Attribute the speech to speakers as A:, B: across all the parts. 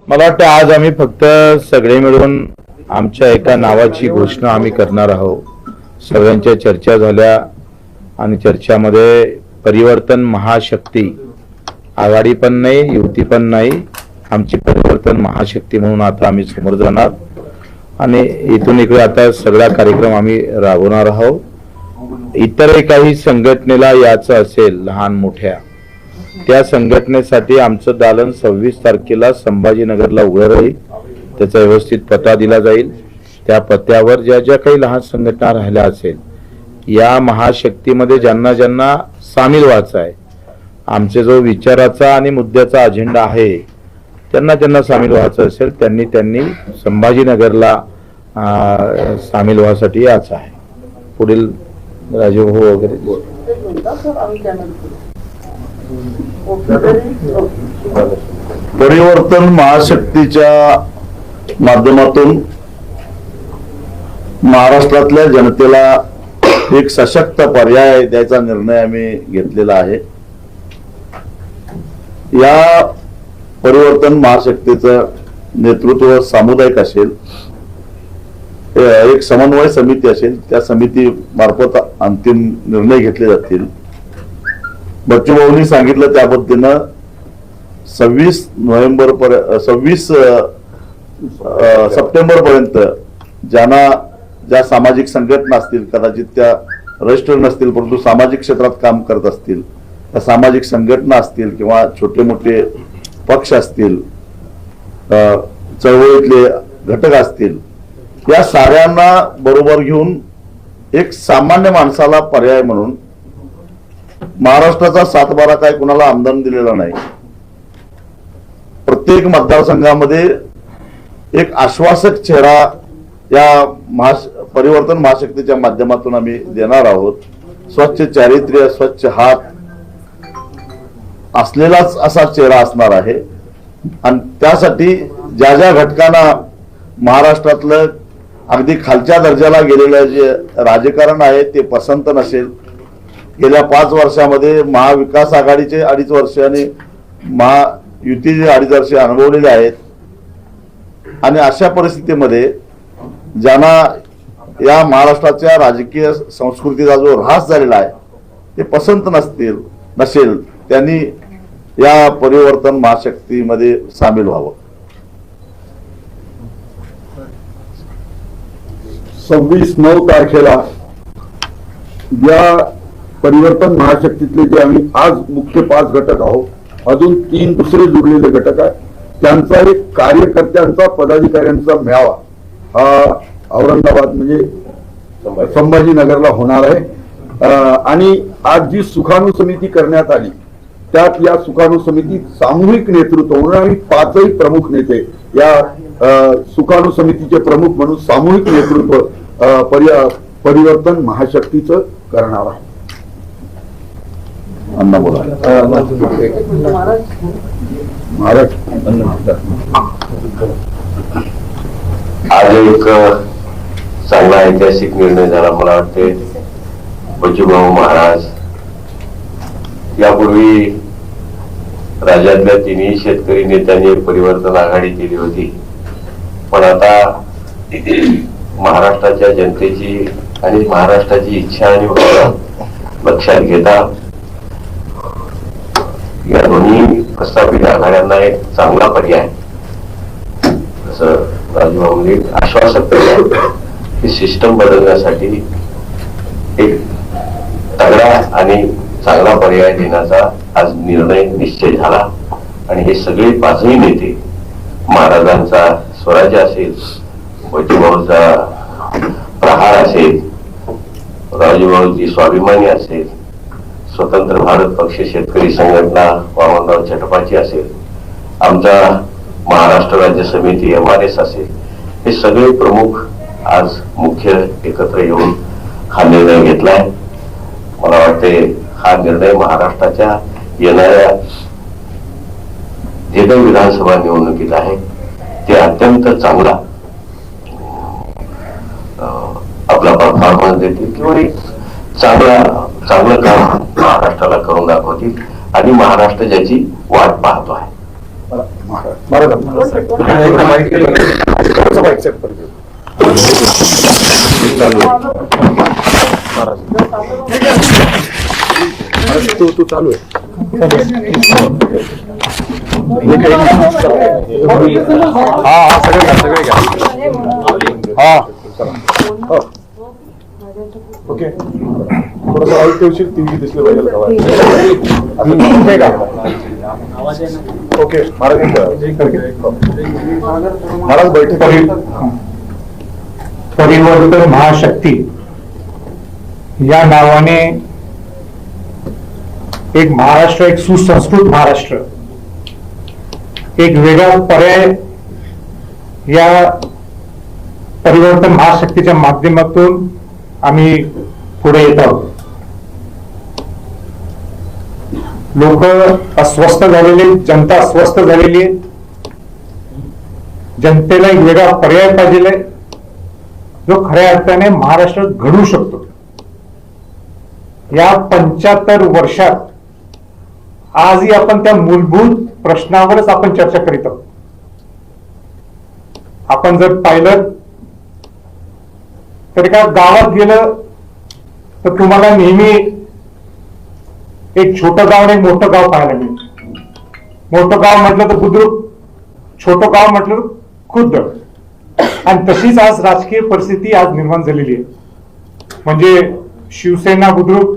A: मला वाटतं आज आम्ही फक्त सगळे मिळून आमच्या एका नावाची घोषणा आम्ही करणार आहोत. सगळ्यांच्या चर्चा झाल्या आणि चर्चामध्ये परिवर्तन महाशक्ती, आघाडी पण नाही, युती पण नाही, आमची परिवर्तन महाशक्ती म्हणून आता आम्ही समोर जाणार आणि इथून इकडे आता सगळा कार्यक्रम आम्ही राबवणार आहोत. इतरही काही संघटनेला याचं असेल लहान मोठ्या, त्या संघटनेसाठी आमचं दालन 26 तारखेला संभाजीनगरला उघडं राहील. त्याचा व्यवस्थित पत्ता दिला जाईल. त्या पत्त्यावर ज्या ज्या काही लहान संघटना राहिल्या असेल, या महाशक्तीमध्ये ज्यांना ज्यांना सामील व्हायचं आहे, आमचे जो विचाराचा आणि मुद्द्याचा अजेंडा आहे, त्यांना ज्यांना सामील व्हायचं असेल त्यांनी त्यांनी संभाजीनगरला सामील व्हायसाठी यायचं आहे. पुढील राजीव हो वगैरे
B: परिवर्तन महाशक्तीच्या माध्यमातून महाराष्ट्रातल्या जनतेला एक सशक्त पर्याय द्यायचा निर्णय आम्ही घेतलेला आहे. या परिवर्तन महाशक्तीचं नेतृत्व सामुदायिक असेल, एक समन्वय समिती असेल, त्या समिती मार्फत अंतिम निर्णय घेतले जातील. बच्चू भाऊंनी सांगितलं त्या पद्धतीनं 26 सप्टेंबर पर्यंत ज्या सामाजिक संघटना असतील, कदाचित त्या रजिस्टर नसतील परंतु सामाजिक क्षेत्रात काम करत असतील, त्या सामाजिक संघटना असतील किंवा छोटे मोठे पक्ष असतील, चळवळीतले घटक असतील, या साऱ्यांना बरोबर घेऊन एक सामान्य माणसाला पर्याय म्हणून महाराष्ट्राचा 7-12 काय कुणाला आमदार दिलेला नाही. प्रत्येक मतदारसंघामध्ये एक आश्वासक चेहरा या परिवर्तन महाशक्तीच्या माध्यमातून आम्ही देणार आहोत. स्वच्छ चारित्र्य, स्वच्छ हात असलेलाच असा चेहरा असणार आहे. आणि त्यासाठी ज्या ज्या घटकांना महाराष्ट्रातलं अगदी खालच्या दर्जाला गेलेलं जे राजकारण आहे ते पसंत नसेल, गेल्या 5 वर्षामध्ये महाविकास आघाडीचे 2.5 वर्ष आणि महायुतीचे 2.5 वर्ष अनुभवलेले आहेत, आणि अशा परिस्थितीमध्ये ज्यांना या महाराष्ट्राच्या राजकीय संस्कृतीचा जो ऱ्हास झालेला आहे ते पसंत नसेल त्यांनी या परिवर्तन महाशक्तीमध्ये सामील व्हावं.
C: 26-9 तारखेला या परिवर्तन महाशक्तीतले जे आम्ही आज मुख्य 5 घटक आहोत, अजून 3 दुसरे जुडलेले घटक आहेत, त्यांचा एक कार्यकर्त्यांचा पदाधिकाऱ्यांचा मेळावा हा औरंगाबाद म्हणजे संभाजीनगरला होणार आहे. आणि आज जी सुखाणू समिती करण्यात आली त्यात या सुखाणू समितीत सामूहिक नेतृत्व म्हणून आम्ही 5ही प्रमुख नेते या सुखाणू समितीचे प्रमुख म्हणून सामूहिक नेतृत्व परिवर्तन महाशक्तीचं करणार आहे.
D: आज एक चांगला ऐतिहासिक निर्णय झाला. मला वाटते बच्चूभाऊ महाराज यापूर्वी राज्यातल्या 3ही शेतकरी नेत्यांनी एक परिवर्तन आघाडी केली होती, पण आता महाराष्ट्राच्या जनतेची आणि महाराष्ट्राची इच्छा आणि लक्षात घेता या दोन्ही प्रस्थापित आघाड्यांना एक चांगला पर्याय, असं राजूभाऊंनी आश्वासक पर्याय, ही सिस्टम बदलण्यासाठी एक तगडा आणि चांगला पर्याय देण्याचा आज निर्णय निश्चय झाला. आणि हे सगळे 5ही नेते, महाराजांचा स्वराज्य असेल, बच्चूभाऊचा प्रहार असेल, राजूभाऊची स्वाभिमानी असेल, स्वतंत्र भारत पक्ष शेतकरी संघटना वामनराव चटपाची असेल, आमचा महाराष्ट्र राज्य समिती MRS असेल, हे सगळे प्रमुख आज मुख्य एकत्र येऊन हा निर्णय घेतलाय. मला वाटते हा निर्णय महाराष्ट्राच्या येणाऱ्या जे काही विधानसभा निवडणुकीत आहे ते अत्यंत चांगला आपला परफॉर्मन्स देतील किंवा एक चांगलं काम महाराष्ट्राला करून दाखवतील आणि महाराष्ट्र ज्याची वाट पाहतो आहे.
C: तू चालू आहे. हा सगळे घ्या. हा ओके. थोडंसं वाईट ठेवशील टीव्ही दिसले पाहिजे ओके. महाराज बैठक
E: परिवर्तन महाशक्ती या नावाने एक महाराष्ट्र, एक सुसंस्कृत महाराष्ट्र, एक वेगळा पर्याय या परिवर्तन महाशक्तीच्या माध्यमातून आम्ही पुढे येत आहोत. लोक अस्वस्थ झालेले, जनता अस्वस्थ झालेली आहे. जनतेला एक वेगळा पर्याय पाहिजे जो खऱ्या अर्थाने महाराष्ट्र घडवू शकतो. या 75 वर्षात आजही आपण त्या मूलभूत प्रश्नावरच आपण चर्चा करीत आहोत. आपण जर पाहिलं तर एका गावात गेलं तर तुम्हाला नेहमी एक छोटं गाव आणि एक मोठं गाव पाहायला मिळतं. मोठं गाव म्हटलं तर बुद्रुक, छोटं गाव म्हटलं तर खुद्द. आणि तशीच आज राजकीय परिस्थिती आज निर्माण झालेली आहे. म्हणजे शिवसेना बुद्रुक,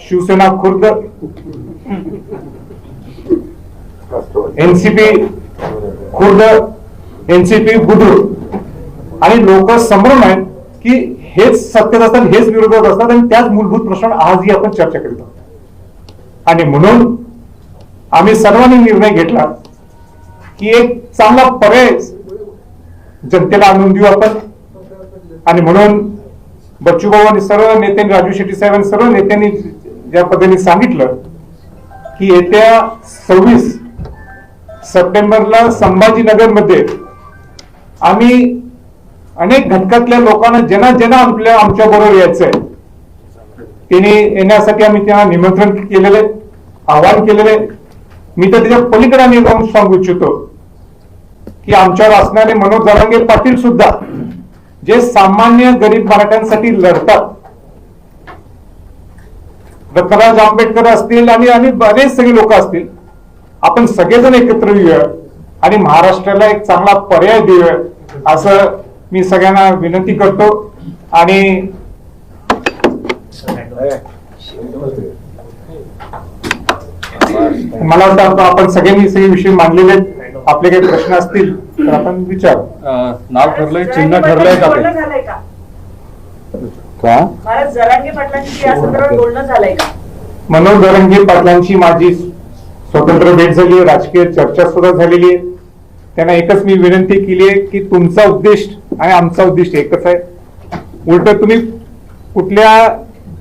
E: शिवसेना खुर्द, एनसीपी खुर्द, एनसीपी बुद्रुक. आणि लोक संभ्रम आहेत की हेच सत्तेत असतात, हेच विरोधात असतात आणि त्याच मूलभूत प्रश्नावर आजही आपण चर्चा करीत आहोत. आणि म्हणून आम्ही सर्वांनी निर्णय घेतला की एक चांगला पर्याय जनतेला आणून देऊ आपण. आणि म्हणून बच्चूभाऊ आणि सर्व नेत्यांनी, राजू शेट्टी साहेब आणि सर्व नेत्यांनी ज्या पद्धतीने सांगितलं की येत्या 26 सप्टेंबरला संभाजीनगरमध्ये आम्ही अनेक घटकातल्या लोकांना ज्यांना आमच्या बरोबर यायचंय त्यांनी येण्यासाठी आम्ही त्यांना निमंत्रण केलेलं आहे, आवाहन केलेलं आहे. मी तर त्याच्या पलीकडे जाऊन सांगू इच्छितो की आमच्यावर असणारे मनोज जरांगे पाटील सुद्धा जे सामान्य गरीब मराठ्यांसाठी लढतात, दत्तराज आंबेडकर असतील आणि बरेच सगळे लोक असतील, आपण सगळेजण एकत्र येऊया आणि महाराष्ट्राला एक चांगला पर्याय देऊया असं मी सगळ्यांना विनंती करतो. आणि मला वाटतं आपण सगळ्यांनी सगळे विषय मांडलेले आहेत. आपले काही प्रश्न असतील तर आपण विचार.
C: नाव ठरलंय, चिन्ह ठरलंय का
A: का
F: महाराज जरांगे पाटलांची या संदर्भात बोलणं झालंय का?
E: मनोज जरांगे पाटलांची माझी स्वतंत्र भेट झाली आहे, राजकीय चर्चा सुद्धा झालेली आहे. त्यांना एकच मी विनंती केली आहे की तुमचा उद्देश आणि आमचा उद्देश एकच आहे. उलट तुम्ही कुठल्या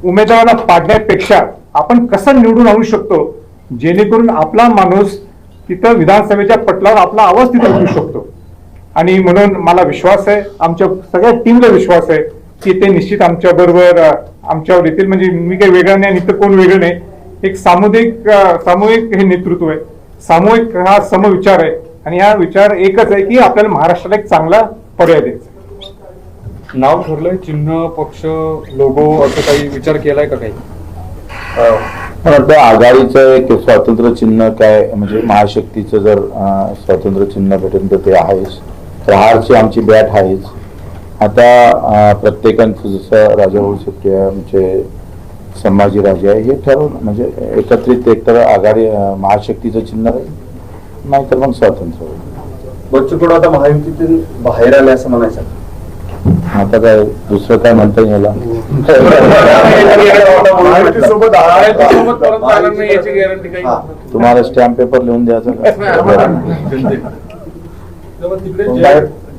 E: उमेदवाराला पाडण्यापेक्षा आपण कसं निवडून आणू शकतो जेणेकरून आपला माणूस तिथं विधानसभेच्या पटलावर आपला आवाज तिथे उठू शकतो. आणि म्हणून मला विश्वास आहे, आमच्या सगळ्या टीमला विश्वास आहे की ते निश्चित आमच्या बरोबर आमच्यावर येतील. म्हणजे मी काही वेगळं नाही आणि इथं कोण वेगळं नाही. एक सामूहिक हे नेतृत्व आहे, सामूहिक हा समविचार आहे आणि हा विचार एकच आहे की आपल्याला महाराष्ट्राला एक चांगला पर्याय द्यायचा.
G: नाव ठरलंय, चिन्ह, पक्ष, लोगो असं काही विचार केलाय का काही?
A: मला वाटतं आघाडीचं एक स्वातंत्र्य चिन्ह काय म्हणजे महाशक्तीचं जर स्वातंत्र्य चिन्ह भेटेल तर ते आहेच. प्रहारची आमची बॅट आहेच. आता प्रत्येकांचं जसं राजाभाऊ शेट्टी आमचे संभाजीराजे आहे हे ठरवून म्हणजे एकत्रित एकतर आघाडी महाशक्तीचं चिन्ह राहील, नाहीतर मग स्वातंत्र्य होईल.
G: बच्चू कडू आता महायुतीतून बाहेर आले असं म्हणायचं.
A: आता काय दुसरं काय म्हणता येईल याला? तुम्हाला स्टॅम्प पेपर लिहून द्यायचं का?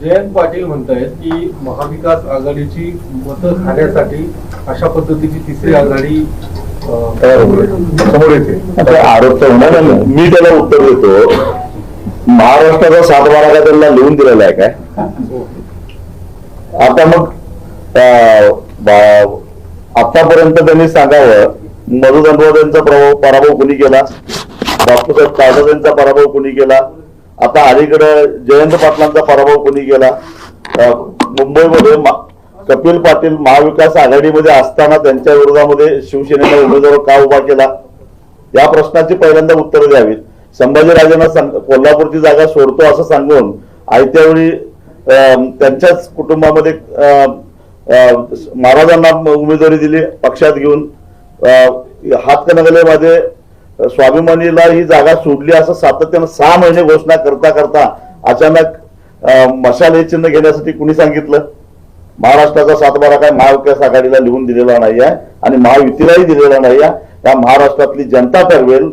G: जयंत पाटील म्हणतायत की महाविकास आघाडीची मतं खाण्यासाठी अशा पद्धतीची तिसरी आघाडी
C: समोर येते.
B: आता आरोप तर होणार नाही. मी त्याला उत्तर देतो, महाराष्ट्राचा 7-12 का त्यांना लिहून दिलेला आहे काय? आता मग आतापर्यंत त्यांनी सांगावं मधु दंडवत पराभव कोणी केला, बापूसाहेब काळजात यांचा पराभव कोणी केला, आता अलीकडे जयंत पाटलांचा पराभव कोणी केला. मुंबईमध्ये कपिल पाटील महाविकास आघाडीमध्ये असताना त्यांच्या विरोधामध्ये शिवसेनेने उमेदवार का उभा केला, या प्रश्नाची पहिल्यांदा उत्तर द्यावीत. संभाजीराजांना कोल्हापूरची जागा सोडतो असं सांगून आयत्या वेळी त्यांच्याच कुटुंबामध्ये महाराजांना उमेदवारी दिली पक्षात घेऊन. हातकणंगलेमध्ये स्वाभिमानीला ही जागा सोडली असं सातत्यानं 6 महिने घोषणा करता करता अचानक मशाल हे चिन्ह घेण्यासाठी कुणी सांगितलं? महाराष्ट्राचा 7-12 काय महाविकास आघाडीला लिहून दिलेला नाही आहे आणि महायुतीलाही दिलेला नाही आहे. या महाराष्ट्रातली जनता ठरवेल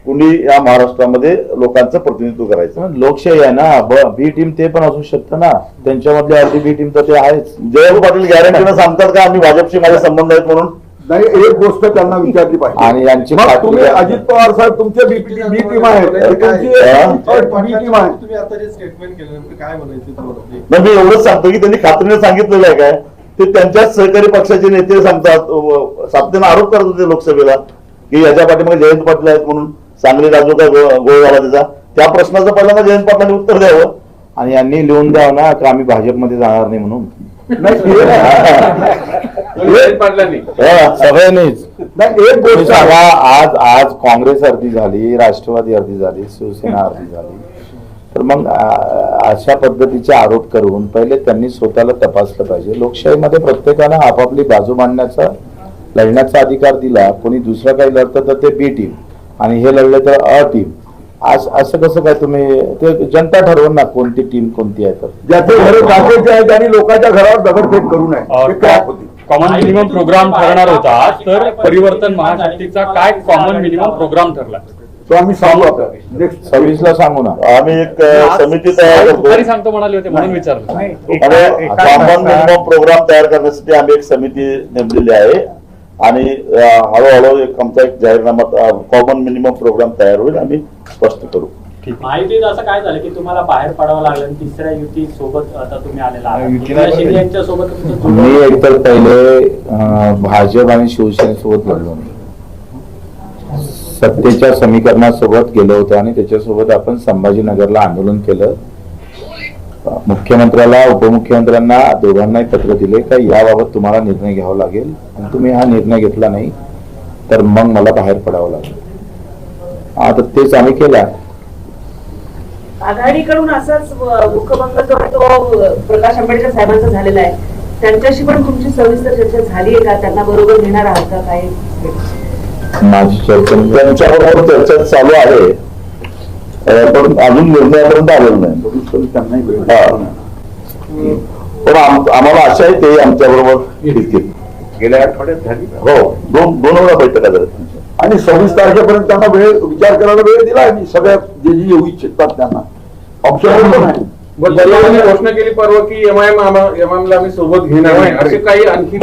B: कुणी या महाराष्ट्रामध्ये लोकांचं प्रतिनिधित्व करायचं.
A: लोकशाही आहे ना, बी टीम ते पण असू शकतं ना, त्यांच्यामधली अर्धी बी टीम तर ते आहेच.
B: जयंत पाटील गॅरंटीनं सांगतात का आम्ही भाजपशी माझे संबंध आहेत म्हणून?
C: नाही, एक गोष्ट त्यांना विचारली पाहिजे.
A: आणि यांची
C: मग
A: खात्री
C: तुम्ही
A: आहे.
C: अजित पवार साहेब तुमचे बी टीम आहे, तुमची बी टीम आहे.
G: तुम्ही आता जे स्टेटमेंट केलं नेमकं काय म्हणायचं तुम्हाला?
B: मग मी एवढंच सांगतो की त्यांनी खात्रीने सांगितलेलं आहे काय, ते त्यांच्याच सहकारी पक्षाचे नेते सांगतात, सातत्यानं आरोप करत होते लोकसभेला की याच्या पाठीमागे जयंत पाटील आहेत म्हणून. सांगली राजू काय गोळ झाला त्याचा, त्या प्रश्नाचं पहिल्यांदा जयंत पाटलांनी उत्तर द्यावं.
A: आणि यांनी लिहून द्यावं ना की आम्ही भाजपमध्ये जाणार नाही म्हणून. सगळ्यांनीच
C: नाही, एक
A: तुम्ही
C: गोष्ट
A: सांगा, आज काँग्रेस अर्धी झाली, राष्ट्रवादी अर्धी झाली, शिवसेना अर्धी झाली, तर मग अशा पद्धतीचे आरोप करून पहिले त्यांनी स्वतःला तपासलं पाहिजे. लोकशाहीमध्ये प्रत्येकानं आपापली बाजू मांडण्याचा लढण्याचा अधिकार दिला. कोणी दुसरं काही लढतं तर ते बी टीम आणि हे लढलं तर अ टीम. असं कसं काय तुम्ही, ते जनता ठरवून ना कोणती टीम कोणती आहे. तर
C: ज्याचे घर टाकायचे आहे त्यांनी लोकांच्या घरावर दगडफेक करू नये. हे काय होती?
H: कॉमन मिनिमम प्रोग्राम ठरणार होता, तर परिवर्तन महाशक्तीचा काय कॉमन मिनिमम प्रोग्राम ठरला
C: तो आम्ही सांगू आता नेक्स्ट
A: 26 ला सांगू ना.
B: आम्ही एक समिती तयार करतो
H: दुपारी सांगतो म्हणाले होते म्हणून विचारलं.
B: आणि कॉमन मिनिमम प्रोग्राम तयार करण्यासाठी आम्ही एक समिती नेमलेली आहे आणि हळूहळू आमचा एक जाहीरनामा कॉमन मिनिमम प्रोग्राम तयार होईल, आम्ही स्पष्ट करू.
I: माहितीत असं काय झालं की तुम्हाला बाहेर पडावं लागलं आणि तिसऱ्या युती सोबत आता तुम्ही आलेला आहात. शिंदे यांच्या सोबत तुमचं
A: मी एकतर पहिले भाजप आणि शिवसेनेसोबत लढलो नाही, सत्तेच्या समीकरणासोबत गेलो होतो आणि त्याच्यासोबत आपण संभाजीनगरला आंदोलन केलं. मुख्यमंत्र्याला उपमुख्यमंत्र्यांना दोघांनाही पत्र दिले का याबाबत तुम्हाला निर्णय घ्यावा लागेल आणि तुम्ही हा निर्णय घेतला नाही तर मग मला बाहेर पडावं लागेल. आता तेच आम्ही केला.
F: आघाडीकडून असाच मुखभंग जो आहे तो प्रकाश आंबेडकर साहेबांचा झालेला आहे, त्यांच्याशी पण तुमची सविस्तर चर्चा झाली आहे का? त्यांना बरोबर घेणार आहात का? काय
A: माझी चर्चा
B: त्यांच्याबरोबर चर्चा चालू आहे पण अजून निर्णयापर्यंत आलेलं नाही.
C: त्यांनाही वेळ
B: हा. पण आम्हाला आशा आहे ते आमच्या बरोबर येतील.
C: गेल्या आठवड्यात झाली
B: हो, दोन वेळा बैठका झाल्या.
C: आणि 26 तारखेपर्यंत त्यांना वेळ विचार करायला वेळ दिला आहे. सगळ्या जे येऊ इच्छितात त्यांना ऑप्शन पण आहे.
G: त्यांनी घोषणा केली परवा की एमआयएमला आम्ही सोबत घेणार नाही, असे काही आणखी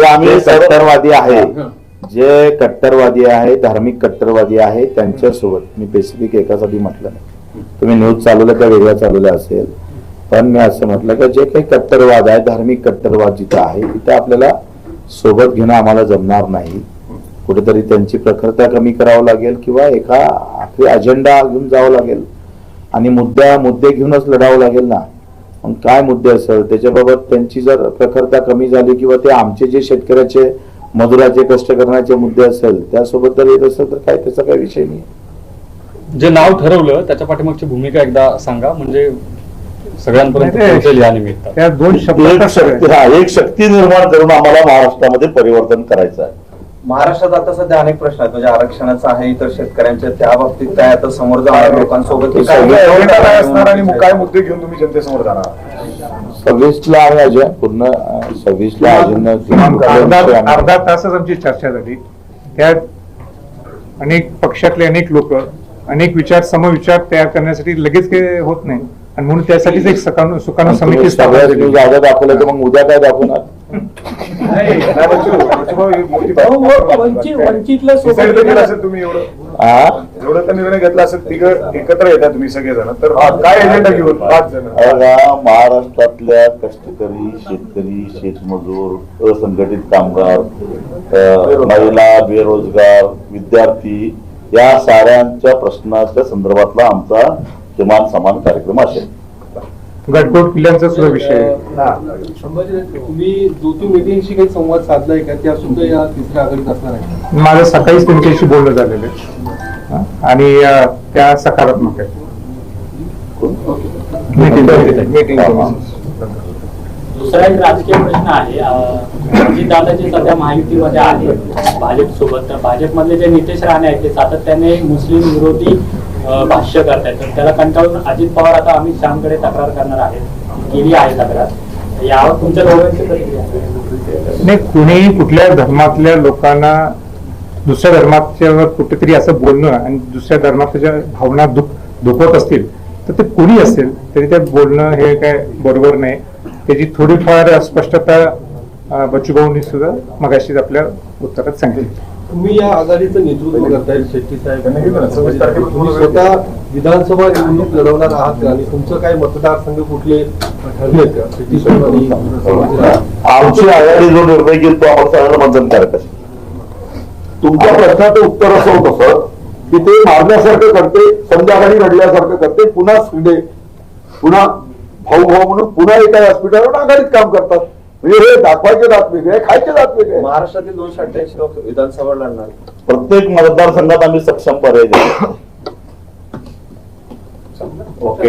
A: आम्ही कट्टरवादी आहे, जे कट्टरवादी आहे, धार्मिक कट्टरवादी आहे, त्यांच्यासोबत मी स्पेसिफिक एकासाठी म्हटलं नाही. तुम्ही न्यूज चालवलं त्या वेगळ्या चालवल्या असेल, पण मी असं म्हटलं की जे काही कट्टरवाद आहे, धार्मिक कट्टरवाद जिथं आहे तिथे आपल्याला सोबत घेणं आम्हाला जमणार नाही. कुठेतरी त्यांची प्रखरता कमी करावं लागेल किंवा एका आपली अजेंडा घेऊन जावं लागेल आणि मुद्दे घेऊनच लढावं लागेल ना. मग काय मुद्दे असेल त्याच्याबाबत त्यांची जर प्रखरता कमी झाली किंवा ते आमचे जे शेतकऱ्याचे मजुराचे कष्ट करण्याचे मुद्दे असेल त्यासोबत जर येत असेल तर काय त्याचा काही विषय नाही.
H: जे नाव ठरवलं त्याच्या पाठीमागची भूमिका एकदा सांगा, म्हणजे सगळ्यांपर्यंत पोहोचेल या निमित्त.
E: त्या दोन शब्द
B: एक शक्ती निर्माण करून आम्हाला महाराष्ट्रामध्ये परिवर्तन करायचं आहे.
J: महाराष्ट्रात आता सध्या अनेक प्रश्न आहेत, म्हणजे आरक्षणाचा आहे, इतर शेतकऱ्यांच्या त्या बाबतीत काय आता समोर जाणार लोकांसोबत
C: असणार आणि काय मुद्दे घेऊन तुम्ही जनतेसमोर जाणार?
A: 26 ला आहे अजय, पूर्ण 26 ला
E: अर्धा तासच आमची चर्चा झाली. त्यात अनेक पक्षातले अनेक लोक अनेक विचार समविचार तयार करण्यासाठी लगेच काही होत नाही आणि म्हणून त्यासाठीच एक सुकाणू समिती
A: सगळ्याच न्यूज आज दाखवलं तर मग उद्या काय दाखवणार?
I: वंचितला सोबत
C: तुम्ही एवढं
E: जेवढं का निर्णय घेतला असेल तिघं एकत्र येतात तुम्ही सगळेजण, तर काय एजेंडा घेऊन 5 जण?
B: बघा, महाराष्ट्रातल्या कष्टकरी, शेतकरी, शेतमजूर, असंघटित कामगार, महिला, बेरोजगार, विद्यार्थी या साऱ्यांच्या प्रश्नाच्या संदर्भातला आमचा किमान समान कार्यक्रम असेल.
E: गटकोट किल्ल्यांचा सुद्धा विषय
G: संभाजी, तुम्ही ज्योती मेटेंशी काही संवाद साधलाय का? त्या सुद्धा या तिसऱ्या आघाडीत असणार आहे?
E: माझं सकाळीच त्यांच्याशी बोलणं झालेलं आहे आणि त्या सकारात्मक आहे.
I: दुसरा एक राजकीय प्रश्न आहे. अजितदादाजी सध्या महायुतीमध्ये आहे भाजप सोबत, तर भाजपमधले जे नितेश राणे आहेत ते सातत्याने मुस्लिम विरोधी भाष्य करतायत, तर त्याला कंटाळून अजित पवार आता अमित शहाकडे तक्रार करणार आहेत, केली आहे तक्रार. यावर तुमच्या दोघांची प्रतिक्रिया?
E: नाही, कुणीही कुठल्या धर्मातल्या लोकांना दुसऱ्या धर्माच्यावर कुठेतरी असं बोलणं आणि दुसऱ्या धर्माच्या भावना दुखवत असतील तर ते कुणी असेल तरी ते बोलणं हे काय बरोबर नाही. त्याची थोडीफार स्पष्टता बच्चूभाऊंनी सुद्धा मगाशीच आपल्या उत्तरात सांगितली.
G: तुम्ही या आघाडीचं नेतृत्व करताय शेट्टी साहेब, तुम्ही स्वतः विधानसभा निवडणूक लढवणार आहात का? आणि तुमचं काय मतदारसंघ कुठले ठरलेत का? शेट्टी साहेब आणि
B: आमची आघाडी जो निर्णय घेईल तो आम्हाला सगळ्यांना मतदान करायचं असेल.
C: तुमच्या प्रश्नाचं उत्तर असं होतं सर की ते मारण्यासारखं करते, संध्याकाळी रडल्यासारखं करते, पुन्हा शिंदे, पुन्हा भाऊ म्हणून पुन्हा एका व्यासपीठावर आघाडीत काम करतात. म्हणजे हे दाखवायचे दात वेगळे, खायचे दात वेगळे.
J: महाराष्ट्रातील 288 लोक विधानसभा लढणार.
B: प्रत्येक मतदारसंघात आम्ही सक्षम पर्याय देऊ. ओके.